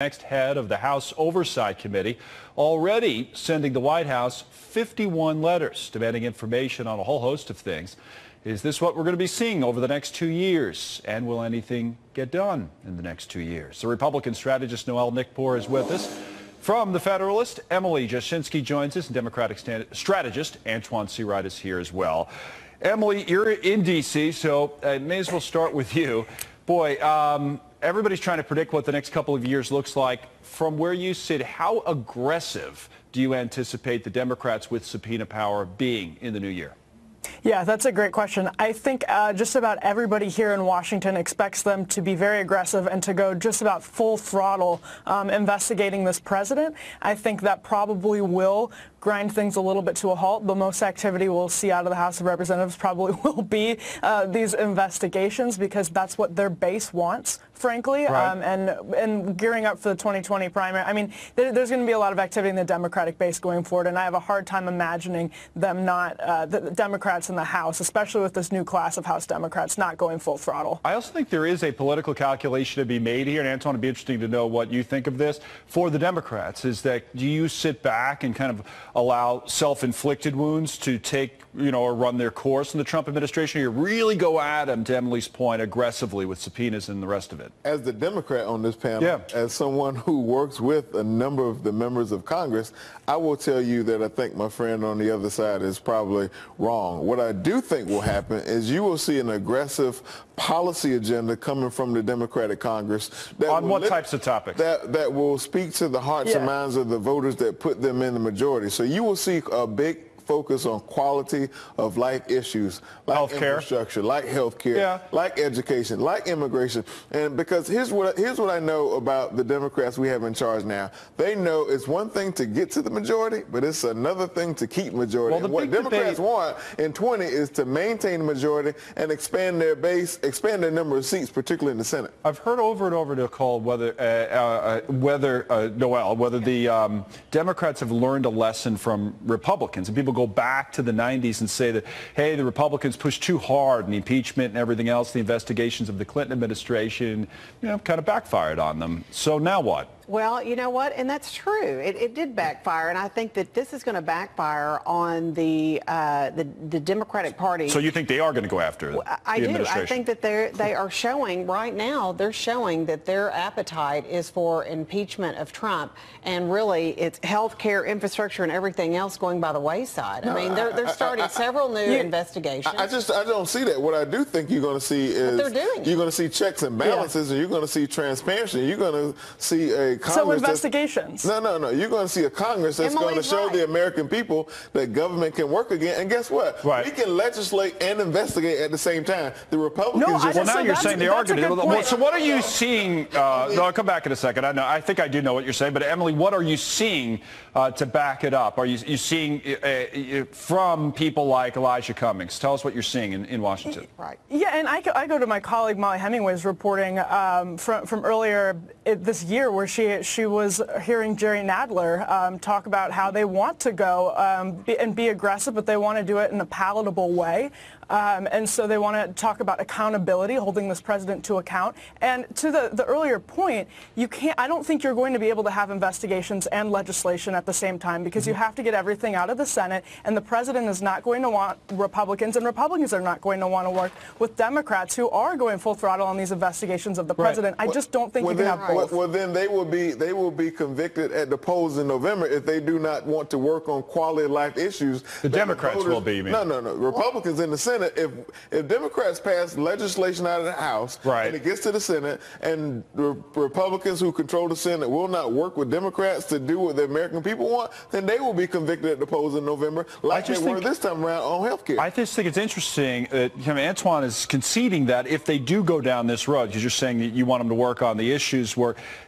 Next head of the House Oversight Committee, already sending the White House 51 letters demanding information on a whole host of things. Is this what we're going to be seeing over the next 2 years? And will anything get done in the next 2 years? The Republican strategist Noel Nickpour is with us. From The Federalist, Emily Jashinsky joins us, and Democratic strategist Antoine Seawright is here as well. Emily, you're in D.C., so I may as well start with you. Boy, everybody's trying to predict what the next couple of years looks like. From where you sit, how aggressive do you anticipate the Democrats with subpoena power being in the new year? Yeah, that's a great question. I think just about everybody here in Washington expects them to be very aggressive and to go just about full throttle investigating this president. I think that probably will grind things a little bit to a halt. The most activity we'll see out of the House of Representatives probably will be these investigations, because that's what their base wants, frankly. Right. And gearing up for the 2020 primary, I mean, there's going to be a lot of activity in the Democratic base going forward, and I have a hard time imagining them not, the Democrats in the House, especially with this new class of House Democrats, not going full throttle. I also think there is a political calculation to be made here, and Antoine, it'd be interesting to know what you think of this. For the Democrats, is that do you sit back and kind of allow self-inflicted wounds to take, or run their course in the Trump administration, or you really go at them, to Emily's point, aggressively with subpoenas and the rest of it? As the Democrat on this panel, as someone who works with a number of the members of Congress, I will tell you that I think my friend on the other side is probably wrong. What I do think will happen is you will see an aggressive policy agenda coming from the Democratic Congress. On what types of topics? That will speak to the hearts and minds of the voters that put them in the majority. So you will see a big focus on quality of life issues, like infrastructure, like healthcare, like education, like immigration. And because here's what I know about the Democrats we have in charge now. They know it's one thing to get to the majority, but it's another thing to keep majority. Well, and what Democrats want in 20 is to maintain the majority and expand their base, expand their number of seats, particularly in the Senate. I've heard over and over, Nicole, whether the Democrats have learned a lesson from Republicans, and people go back to the 90s and say that, hey, the Republicans pushed too hard in the impeachment and everything else, the investigations of the Clinton administration, kind of backfired on them. So now what? Well, you know what, and that's true. It did backfire, and I think that this is going to backfire on the Democratic Party. So you think they are going to go after the administration? I think that they are showing right now. They're showing that their appetite is for impeachment of Trump, and really it's health care, infrastructure, and everything else going by the wayside. I mean, they're starting several new investigations. I don't see that. What I do think you're going to see is you're going to see checks and balances, and you're going to see transparency. You're going to see a Congress investigations. No. You're going to see a Congress that's going to show the American people that government can work again. And guess what? We can legislate and investigate at the same time. The Republicans now you're saying they are going to do it. So what are you seeing? I'll come back in a second. I think I do know what you're saying. But Emily, what are you seeing to back it up? Are you seeing from people like Elijah Cummings? Tell us what you're seeing in Washington. Right. Yeah, and I go to my colleague Molly Hemingway's reporting from earlier this year, where she was hearing Jerry Nadler talk about how they want to go and be aggressive, but they want to do it in a palatable way. And so they want to talk about accountability, holding this president to account. And to the earlier point, I don't think you're going to be able to have investigations and legislation at the same time, because you have to get everything out of the Senate, and the president is not going to want Republicans, and Republicans are not going to want to work with Democrats who are going full throttle on these investigations of the president. I just don't think you can have both. Well, then they will be convicted at the polls in November if they do not want to work on quality of life issues. The Democrats will be, you mean? No. Republicans in the Senate. If Democrats pass legislation out of the House and it gets to the Senate, and the Republicans who control the Senate will not work with Democrats to do what the American people want, then they will be convicted at the polls in November, like they were this time around on health care. I just think it's interesting that Antoine is conceding that if they do go down this road, because you're saying that you want them to work on the issues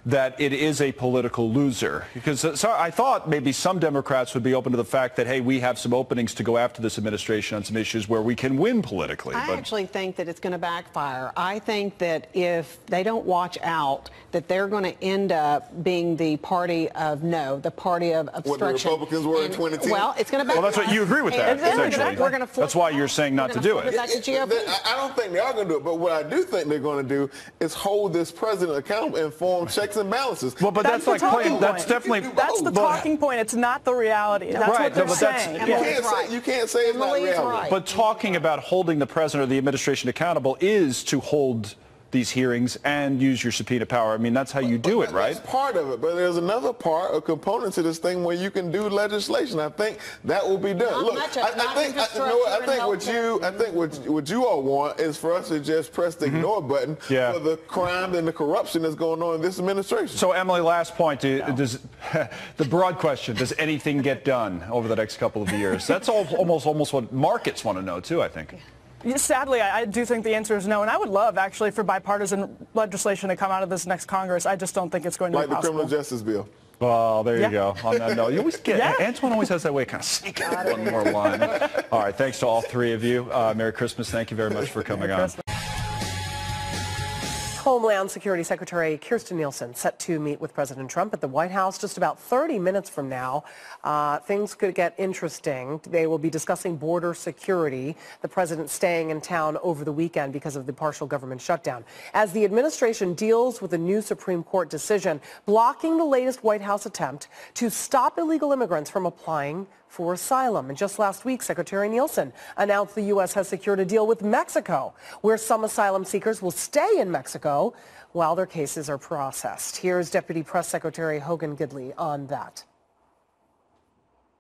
that it is a political loser. Because I thought maybe some Democrats would be open to the fact that, hey, we have some openings to go after this administration on some issues where we can win politically. I actually think that it's going to backfire. I think that if they don't watch out, that they're going to end up being the party of no, the party of obstruction. What the Republicans were in 2010? Well, it's going to backfire. Well, that's what you agree with that, essentially. We're going to that's why you're saying not to do it. I don't think they are going to do it, but what I do think they're going to do is hold this president accountable and form checks and balances. Well, but that's like playing. That's definitely. That's the talking point. It's not the reality. That's what they're saying. You can't say it's not reality. Right. But talking about holding the president or the administration accountable is to hold these hearings and use your subpoena power. I mean, that's how you do it, right? That's part of it, but there's another part, a component to this thing where you can do legislation. I think that will be done. Look, I think what you all want is for us to just press the ignore button for the crime and the corruption that's going on in this administration. So, Emily, last point. Does the broad question, does anything get done over the next couple of years? That's almost what markets want to know, too, I think. Sadly, I do think the answer is no, and I would love, actually, for bipartisan legislation to come out of this next Congress. I just don't think it's going to be possible. Like the criminal justice bill. Well, there you go. On that note, you always get Antoine always has that way, kind of sneak in one more line. All right, thanks to all three of you. Merry Christmas. Thank you very much for coming on. Homeland Security Secretary Kirstjen Nielsen set to meet with President Trump at the White House just about 30 minutes from now. Things could get interesting. They will be discussing border security, the president staying in town over the weekend because of the partial government shutdown. As the administration deals with a new Supreme Court decision blocking the latest White House attempt to stop illegal immigrants from applying for asylum. And just last week, Secretary Nielsen announced the U.S. has secured a deal with Mexico, where some asylum seekers will stay in Mexico while their cases are processed. Here's Deputy Press Secretary Hogan Gidley on that.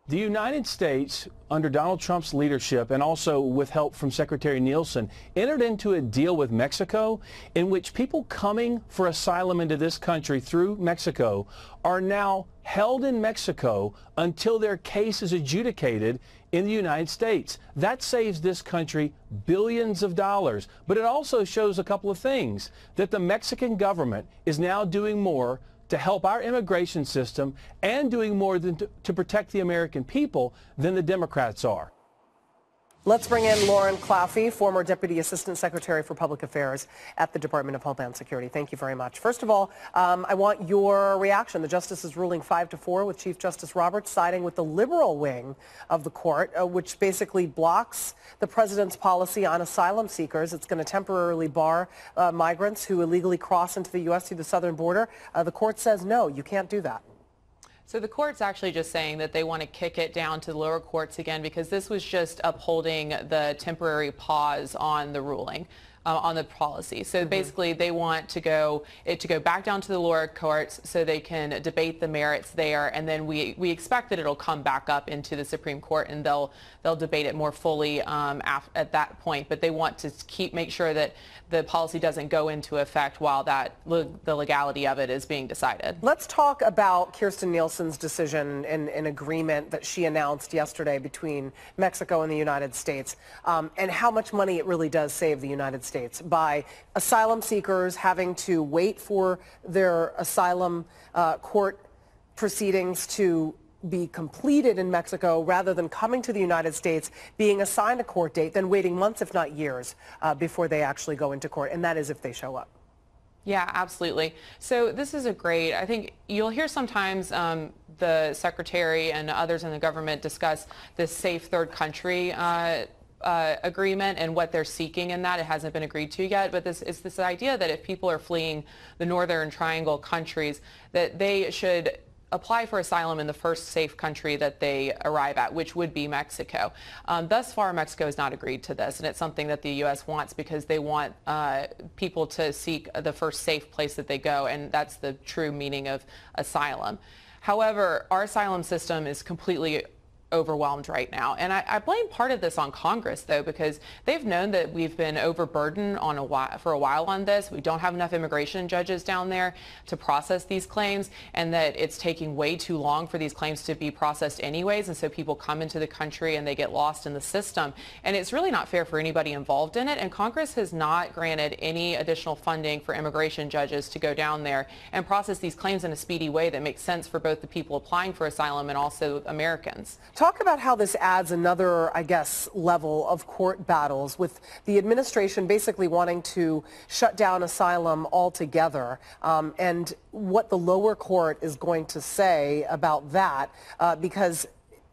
The United States, under Donald Trump's leadership and also with help from Secretary Nielsen, entered into a deal with Mexico in which people coming for asylum into this country through Mexico are now held in Mexico until their case is adjudicated in the United States. That saves this country billions of dollars. But it also shows a couple of things, that the Mexican government is now doing more to help our immigration system and doing more than to protect the American people than the Democrats are. Let's bring in Lauren Claffey, former Deputy Assistant Secretary for Public Affairs at the Department of Homeland Security. Thank you very much. First of all, I want your reaction. The justice is ruling 5-4 with Chief Justice Roberts siding with the liberal wing of the court, which basically blocks the president's policy on asylum seekers. It's going to temporarily bar migrants who illegally cross into the U.S. through the southern border. The court says, no, you can't do that. So the court's actually just saying that they want to kick it down to the lower courts again because this was just upholding the temporary pause on the ruling. On the policy. So basically they want it to go back down to the lower courts so they can debate the merits there, and then we expect that it'll come back up into the Supreme Court and they'll debate it more fully at that point. But they want to make sure that the policy doesn't go into effect while the legality of it is being decided. Let's talk about Kirstjen Nielsen's decision and agreement that she announced yesterday between Mexico and the United States, and how much money it really does save the United States by asylum seekers having to wait for their asylum court proceedings to be completed in Mexico rather than coming to the United States, being assigned a court date, then waiting months, if not years, before they actually go into court. And that is if they show up. Yeah, absolutely. So this is I think you'll hear sometimes the secretary and others in the government discuss this safe third country agreement and what they're seeking in that. It hasn't been agreed to yet, but it's this idea that if people are fleeing the Northern Triangle countries, that they should apply for asylum in the first safe country that they arrive at, which would be Mexico. Thus far, Mexico has not agreed to this, and it's something that the U.S. wants because they want people to seek the first safe place that they go, and that's the true meaning of asylum. However, our asylum system is completely overwhelmed right now. And I blame part of this on Congress, though, because they've known that we've been overburdened for a while on this. We don't have enough immigration judges down there to process these claims, and that it's taking way too long for these claims to be processed anyways. And so people come into the country and they get lost in the system. And it's really not fair for anybody involved in it. And Congress has not granted any additional funding for immigration judges to go down there and process these claims in a speedy way that makes sense for both the people applying for asylum and also Americans. Talk about how this adds another, I guess, level of court battles with the administration basically wanting to shut down asylum altogether, and what the lower court is going to say about that, because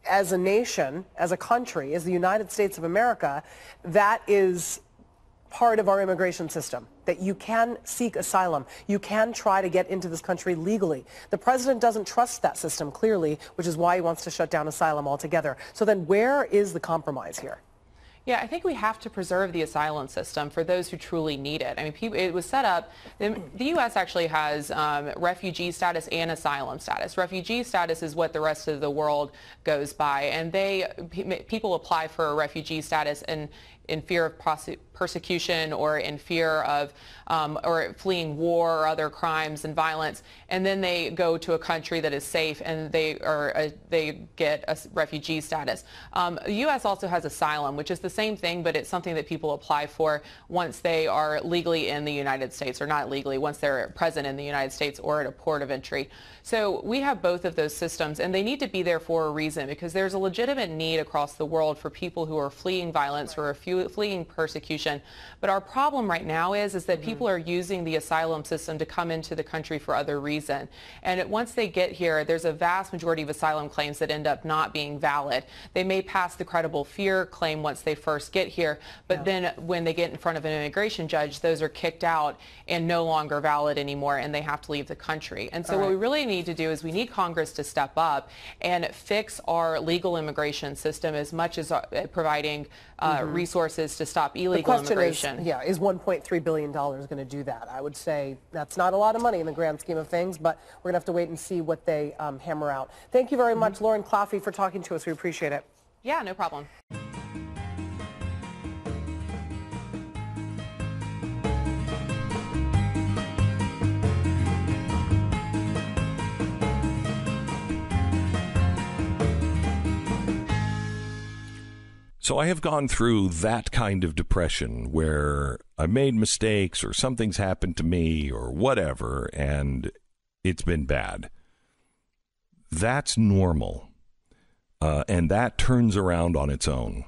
as a nation, as a country, as the United States of America, that is part of our immigration system, that you can seek asylum. You can try to get into this country legally. The president doesn't trust that system, clearly, which is why he wants to shut down asylum altogether. So then where is the compromise here? Yeah, I think we have to preserve the asylum system for those who truly need it. I mean, it was set up, the U.S. actually has refugee status and asylum status. Refugee status is what the rest of the world goes by, and people apply for a refugee status in fear of persecution or in fear of or fleeing war or other crimes and violence, and then they go to a country that is safe and they get a refugee status. The U.S. also has asylum, which is the same thing, but it's something that people apply for once they are legally in the United States, or not legally, once they're present in the United States or at a port of entry. So we have both of those systems, and they need to be there for a reason, because there's a legitimate need across the world for people who are fleeing violence or fleeing persecution. But our problem right now is that people are using the asylum system to come into the country for other reason. And once they get here, there's a vast majority of asylum claims that end up not being valid. They may pass the credible fear claim once they first get here, but then when they get in front of an immigration judge, those are kicked out and no longer valid anymore, and they have to leave the country. And so what we really need to do is we need Congress to step up and fix our legal immigration system as much as providing resources to stop illegal immigration. Is $1.3 billion going to do that? I would say that's not a lot of money in the grand scheme of things, but we're going to have to wait and see what they hammer out. Thank you very much, Lauren Claffey, for talking to us. We appreciate it. Yeah, no problem. So I have gone through that kind of depression where I made mistakes or something's happened to me or whatever, and it's been bad. That's normal, and that turns around on its own.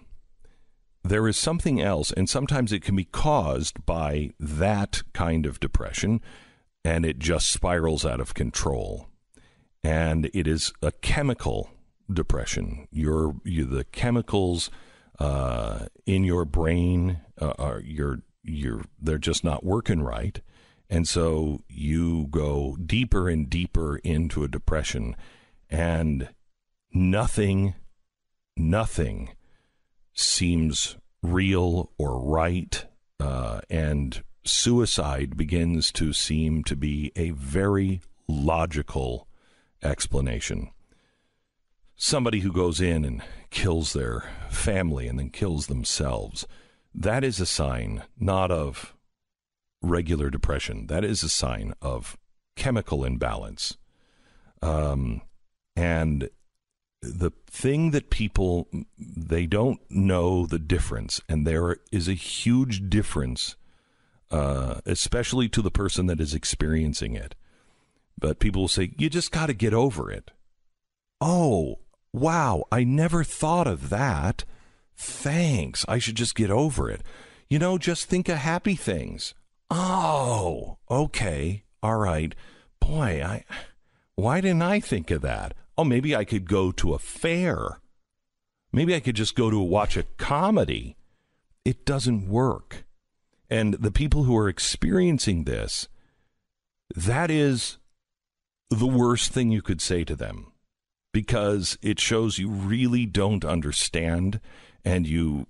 There is something else, and sometimes it can be caused by that kind of depression, and it just spirals out of control. And it is a chemical depression. The chemicals in your brain they're just not working right, and so you go deeper and deeper into a depression, and nothing seems real or right, and suicide begins to seem to be a very logical explanation. Somebody who goes in and kills their family and then kills themselves, that is a sign not of regular depression. That is a sign of chemical imbalance. And the thing that people, they don't know the difference, and there is a huge difference, especially to the person that is experiencing it. But people will say, you just got to get over it. Oh, wow, I never thought of that. Thanks. I should just get over it. Just think of happy things. Oh, okay. All right. Boy, why didn't I think of that? Oh, maybe I could go to a fair. Maybe I could just go to watch a comedy. It doesn't work. And the people who are experiencing this, that is the worst thing you could say to them. Because it shows you really don't understand, and you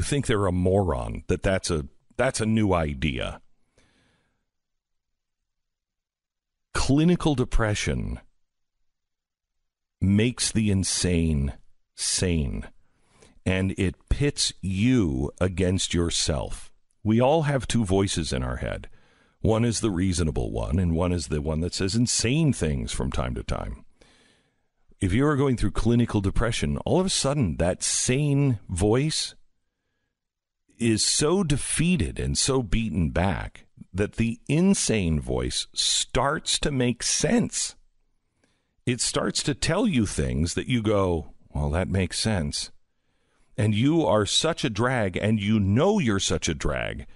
think they're a moron, that's a new idea. Clinical depression makes the insane sane, and it pits you against yourself. We all have two voices in our head. One is the reasonable one, and one is the one that says insane things from time to time. If you are going through clinical depression, all of a sudden that sane voice is so defeated and so beaten back that the insane voice starts to make sense. it starts to tell you things that you go, well, that makes sense. And you are such a drag, and you know you're such a drag,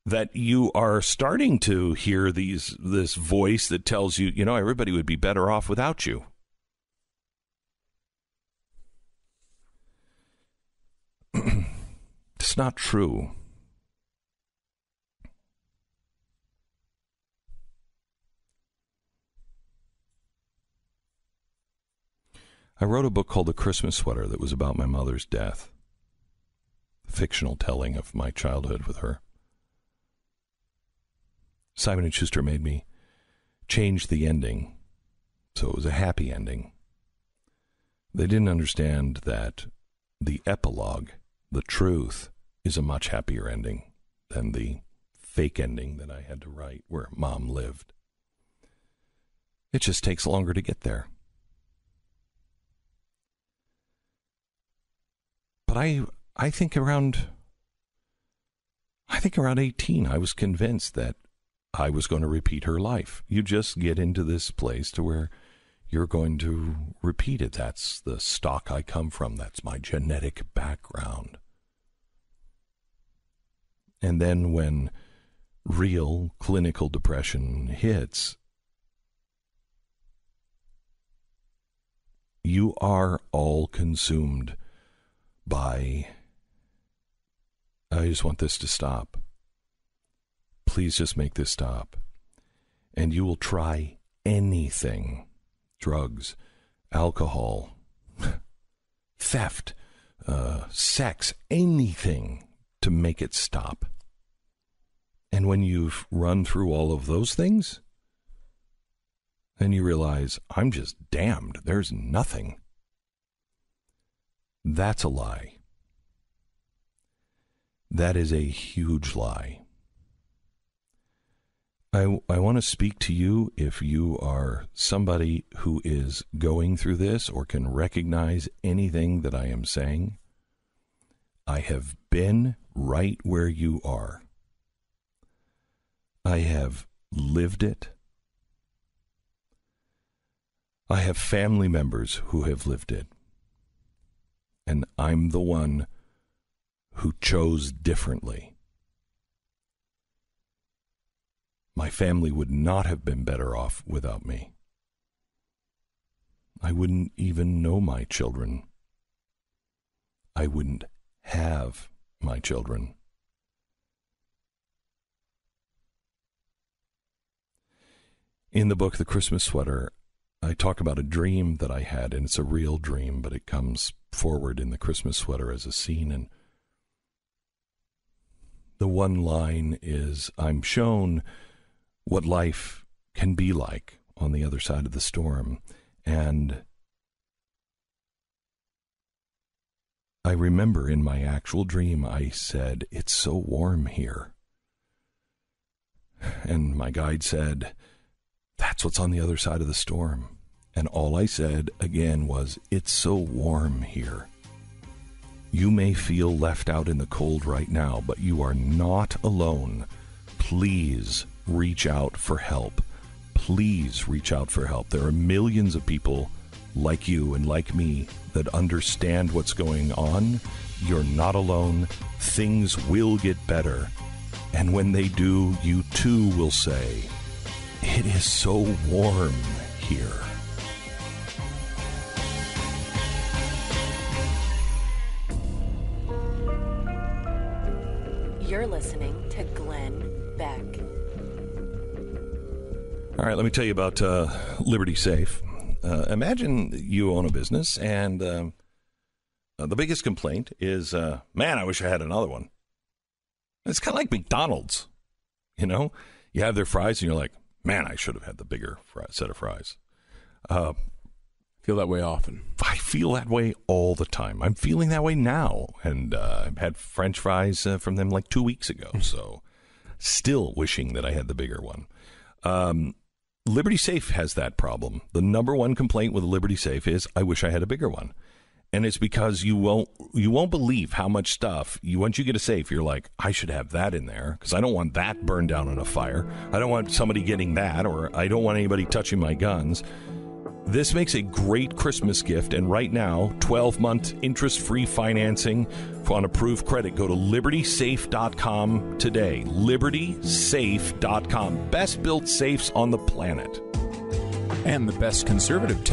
that you are starting to hear this voice that tells you, you know, everybody would be better off without you. It's not true. I wrote a book called The Christmas Sweater that was about my mother's death. Fictional telling of my childhood with her. Simon & Schuster made me change the ending, so it was a happy ending. They didn't understand that the epilogue, the truth, is a much happier ending than the fake ending that I had to write where Mom lived. It just takes longer to get there. But I think around 18, I was convinced that I was going to repeat her life. You just get into this place to where you're going to repeat it. That's the stock I come from. That's my genetic background. And then when real clinical depression hits, you are all consumed by, I just want this to stop. Please just make this stop. And you will try anything. Drugs, alcohol, theft, sex, anything to make it stop. And when you've run through all of those things, then you realize, I'm just damned. There's nothing. That's a lie. That is a huge lie. I want to speak to you if you are somebody who is going through this or can recognize anything that I am saying. I have been right where you are. I have lived it. I have family members who have lived it. And I'm the one who chose differently. My family would not have been better off without me. I wouldn't even know my children. I wouldn't have my children. In the book, The Christmas Sweater, I talk about a dream that I had, and it's a real dream, but it comes forward in The Christmas Sweater as a scene. And the one line is, I'm shown what life can be like on the other side of the storm. And I remember in my actual dream, I said, it's so warm here. And my guide said, that's what's on the other side of the storm. And all I said again was, it's so warm here. You may feel left out in the cold right now, but you are not alone. Please reach out for help. Please reach out for help. There are millions of people like you and like me that understand what's going on. You're not alone. Things will get better. And when they do, you too will say, it is so warm here. You're listening to Glenn Beck. All right, let me tell you about Liberty Safe. Imagine you own a business, and the biggest complaint is, man, I wish I had another one. It's kind of like McDonald's. You know, you have their fries, and you're like, man, I should have had the bigger set of fries. Feel that way often. I feel that way all the time. I'm feeling that way now, and I've had French fries from them like 2 weeks ago, so still wishing that I had the bigger one. Liberty Safe has that problem. The number one complaint with Liberty Safe is, I wish I had a bigger one. And it's because you won't believe how much stuff, once you get a safe, you're like, I should have that in there because I don't want that burned down in a fire. I don't want somebody getting that, or I don't want anybody touching my guns. This makes a great Christmas gift, and right now, 12-month interest-free financing on approved credit. Go to libertysafe.com today. libertysafe.com. Best built safes on the planet. And the best conservative